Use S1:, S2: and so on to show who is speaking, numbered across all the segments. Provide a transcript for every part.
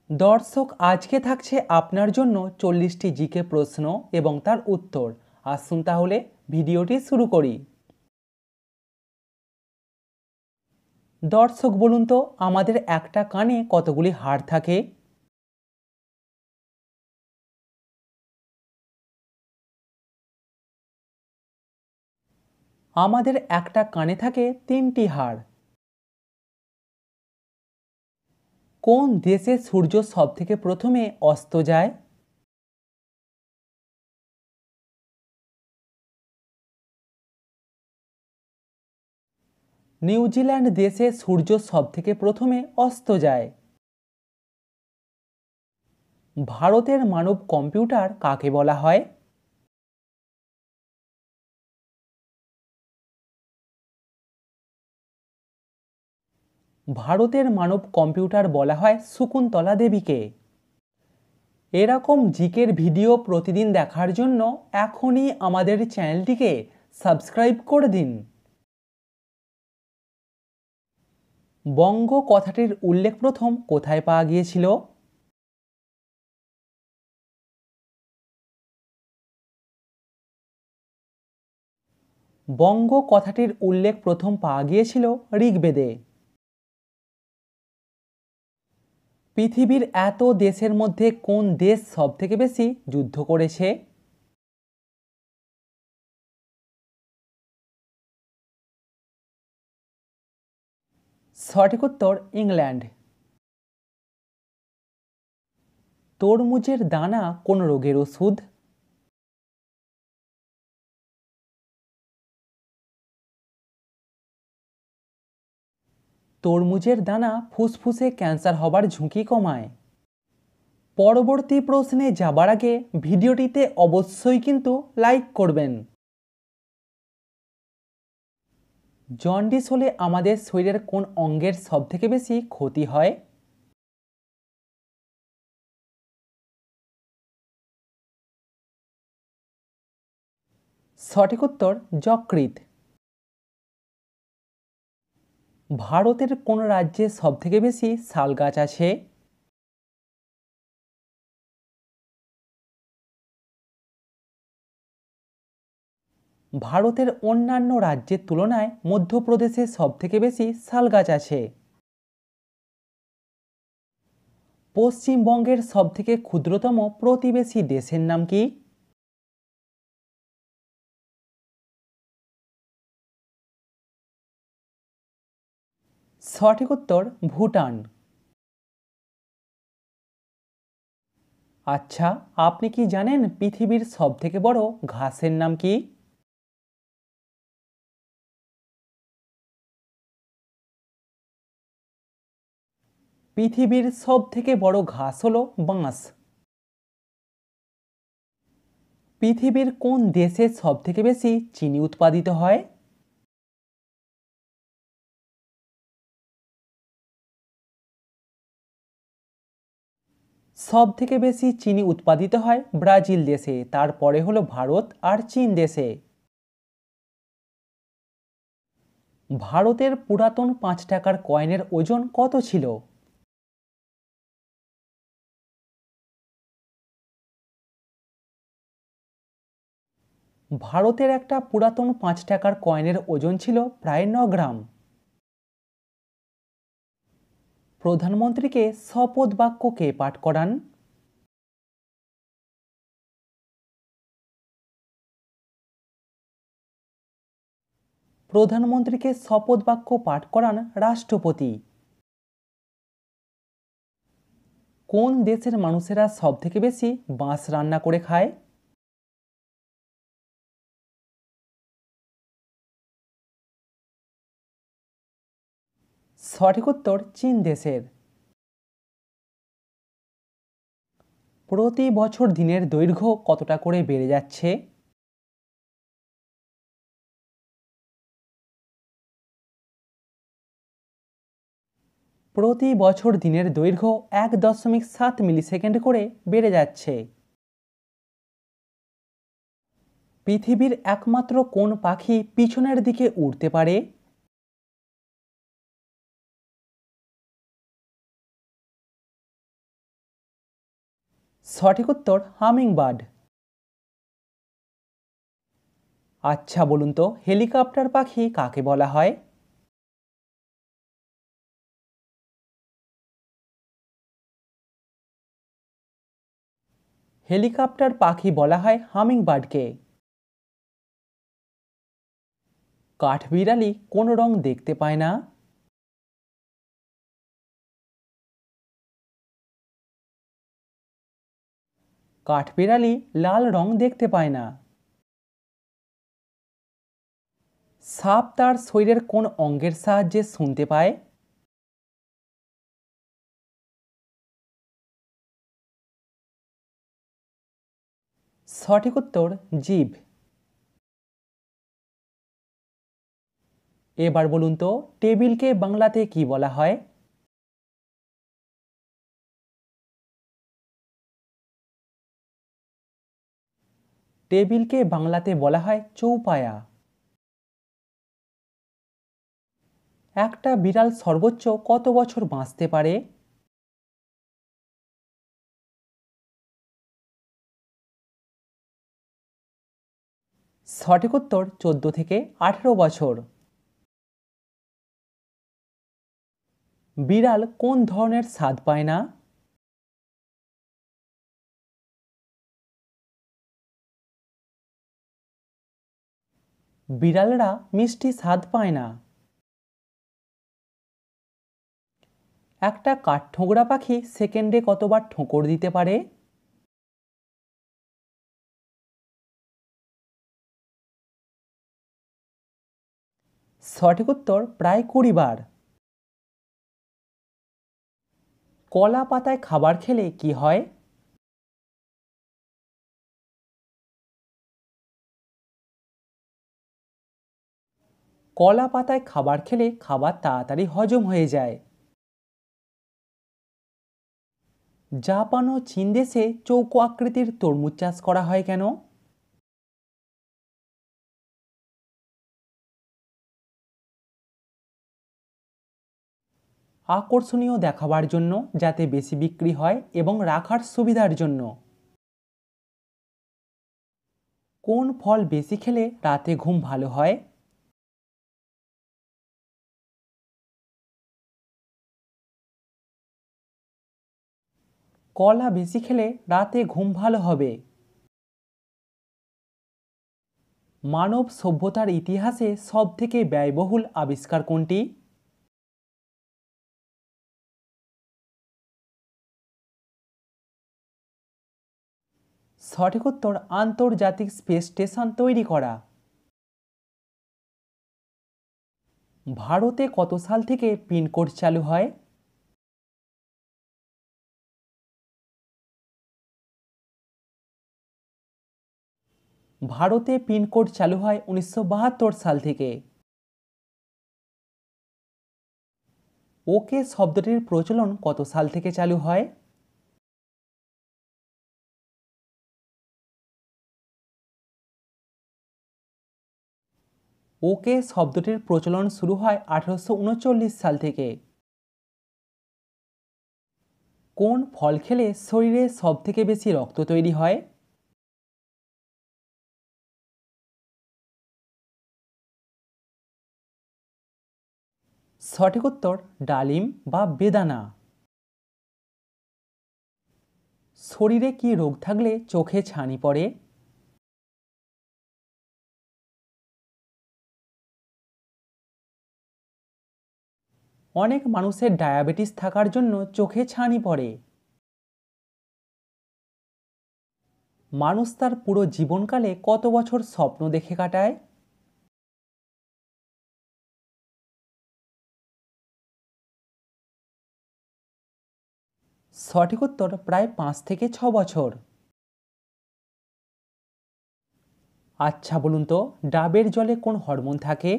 S1: দর্শক, আজকে থাকছে আপনার জন্য 40টি জিকে প্রশ্ন এবং তার উত্তর। আসুন তাহলে ভিডিওটি শুরু করি। দর্শক, বলুন তো আমাদের একটা কানে কতগুলি হাড় থাকে? আমাদের একটা কানে থাকে 3টি হাড়। কোন দেশে সূর্য সবথেকে প্রথমে অস্ত যায়? নিউজিল্যান্ড দেশে সূর্য সবথেকে প্রথমে অস্ত যায়। ভারতের মানব কম্পিউটার কাকে বলা হয়? ভারতের মানব কম্পিউটার বলা হয় শকুন্তলা দেবীকে। এরকম জিকের ভিডিও প্রতিদিন দেখার জন্য এখনই আমাদের চ্যানেলটিকে সাবস্ক্রাইব করে দিন। বঙ্গ কথাটির উল্লেখ প্রথম কোথায় পাওয়া গিয়েছিল? বঙ্গ কথাটির উল্লেখ প্রথম পাওয়া গিয়েছিল ঋগ্বেদে। পৃথিবীর এত দেশের মধ্যে কোন দেশ সবথেকে বেশি যুদ্ধ করেছে? সঠিক উত্তর ইংল্যান্ড। তরমুজের দানা কোন রোগের ওষুধ? তরমুজের দানা ফুসফুসে ক্যান্সার হবার ঝুঁকি কমায়। পরবর্তী প্রশ্নে যাবার আগে ভিডিওটিতে অবশ্যই কিন্তু লাইক করবেন। জন্ডিস হলে আমাদের শরীরের কোন অঙ্গের সবথেকে বেশি ক্ষতি হয়? সঠিক উত্তর যকৃৎ। ভারতের কোন রাজ্যে সবথেকে বেশি শাল গাছ আছে? ভারতের অন্যান্য রাজ্যের তুলনায় মধ্যপ্রদেশে সবথেকে বেশি শাল গাছ আছে। পশ্চিমবঙ্গের সবথেকে ক্ষুদ্রতম প্রতিবেশী দেশের নাম কি? সঠিক উত্তর ভুটান। আচ্ছা, আপনি কি জানেন পৃথিবীর সবথেকে বড় ঘাসের নাম কি? পৃথিবীর সবথেকে বড় ঘাস হলো বাঁশ। পৃথিবীর কোন দেশে সবথেকে বেশি চিনি উৎপাদিত হয়? সবথেকে বেশি চিনি উৎপাদিত হয় ব্রাজিল দেশে, তারপরে হলো ভারত আর চীন দেশে। ভারতের পুরাতন 5 টাকার কয়েনের ওজন কত ছিল? ভারতের একটা পুরাতন 5 টাকার কয়েনের ওজন ছিল প্রায় 9 গ্রাম। প্রধানমন্ত্রীকে শপথ বাক্য কে পাঠ করান? প্রধানমন্ত্রীকে শপথ বাক্য পাঠ করান রাষ্ট্রপতি। কোন দেশের মানুষেরা সবথেকে বেশি বাঁশ রান্না করে খায়? সঠিক উত্তর চীন দেশের। প্রতি বছর দিনের দৈর্ঘ্য কতটা করে বেড়ে যাচ্ছে? প্রতি বছর দিনের দৈর্ঘ্য 1.7 মিলিসেকেন্ড করে বেড়ে যাচ্ছে। পৃথিবীর একমাত্র কোন পাখি পিছনের দিকে উড়তে পারে? সঠিক উত্তর হামিংবার্ড। আচ্ছা বলুন তো হেলিকপ্টার পাখি কাকে বলা হয়? হেলিকপ্টার পাখি বলা হয় হামিংবার্ডকে। কাঠবিড়ালি কোন রং দেখতে পায় না? কাঠবিড়ালি লাল রং দেখতে পায় না। সাপ তার শরীরের কোন অঙ্গের সাহায্যে শুনতে পায়? সঠিক উত্তর জিভ। এবার বলুন তো টেবিলকে বাংলাতে কি বলা হয়? টেবিলকে বাংলাতে বলা হয় চৌপায়া। একটা বিড়াল সর্বোচ্চ কত বছর বাঁচতে পারে? সঠিক উত্তর 14 থেকে 18 বছর। বিড়াল কোন ধরনের স্বাদ পায় না? বিড়ালরা মিষ্টি স্বাদ পায় না। একটা কাঠঠোকরা পাখি সেকেন্ডে কতবার ঠোকর দিতে পারে? সঠিক উত্তর প্রায় 20 বার। কলা পাতায় খাবার খেলে কি হয়? কলা পাতায় খাবার খেলে খাবার তাড়াতাড়ি হজম হয়ে যায়। জাপান ও চীন দেশে চৌকো আকৃতির তরমুজ চাষ করা হয় কেন? আকর্ষণীয় দেখাবার জন্য, যাতে বেশি বিক্রি হয় এবং রাখার সুবিধার জন্য। কোন ফল বেশি খেলে রাতে ঘুম ভালো হয়? কলা বেশি খেলে রাতে ঘুম ভালো হবে। মানব সভ্যতার ইতিহাসে সবথেকে ব্যয়বহুল আবিষ্কার কোনটি? সঠিক উত্তর আন্তর্জাতিক স্পেস স্টেশন তৈরি করা। ভারতে কত সাল থেকে পিনকোড চালু হয়? ভারতে পিনকোড চালু হয় 1972 সাল থেকে। ওকে শব্দটির প্রচলন কত সাল থেকে চালু হয়? ওকে শব্দটির প্রচলন শুরু হয় 1839 সাল থেকে। কোন ফল খেলে শরীরে সবথেকে বেশি রক্ত তৈরি হয়? সঠিক উত্তর ডালিম বা বেদানা। শরীরে কি রোগ থাকলে চোখে ছানি পড়ে? অনেক মানুষের ডায়াবেটিস থাকার জন্য চোখে ছানি পড়ে। মানুষ তার পুরো জীবনকালে কত বছর স্বপ্ন দেখে কাটায়? সঠিক উত্তর প্রায় 5 থেকে 6 বছর। আচ্ছা বলুন তো ডাবের জলে কোন হরমোন থাকে?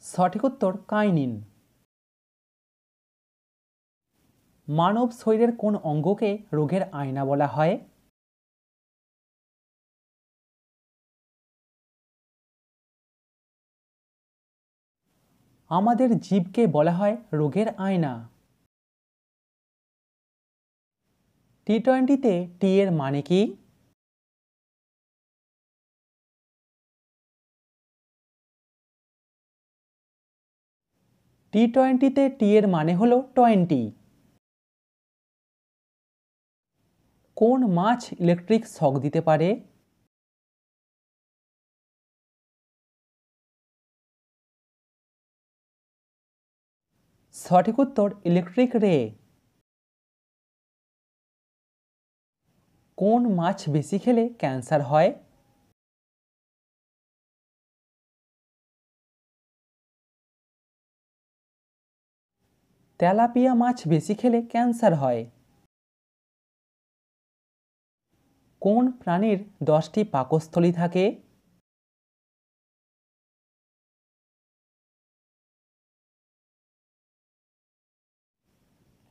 S1: সঠিক উত্তর কাইনিন। মানব শরীরের কোন অঙ্গকে রোগের আয়না বলা হয়? আমাদের জীবকে বলা হয় রোগের আয়না। টি-20তে টি এর মানে কি? টি-20তে টি এর মানে হলো 20। কোন মাছ ইলেকট্রিক শক দিতে পারে? সঠিক উত্তর ইলেকট্রিক রে। কোন মাছ বেশি খেলে ক্যান্সার হয়? তেলাপিয়া মাছ বেশি খেলে ক্যান্সার হয়। কোন প্রাণীর 10টি পাকস্থলী থাকে?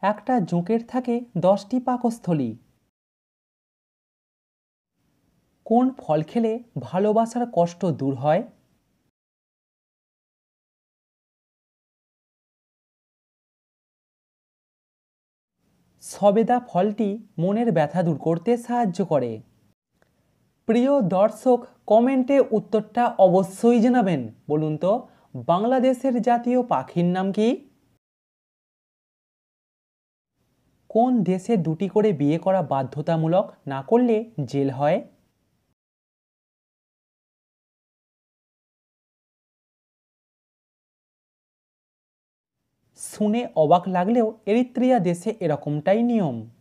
S1: একটা জোঁকের থাকে 10টি পাকস্থলী। কোন ফল খেলে ভালোবাসার কষ্ট দূর হয়? সবেদা ফলটি মনের ব্যথা দূর করতে সাহায্য করে। প্রিয় দর্শক, কমেন্টে উত্তরটা অবশ্যই জানাবেন। বলুন তো, বাংলাদেশের জাতীয় পাখির নাম কি? কোন দেশে 2টি করে বিয়ে করা বাধ্যতামূলক, না করলে জেল হয়? শুনে অবাক লাগলেও এরিত্রিয়া দেশে এরকমটাই নিয়ম।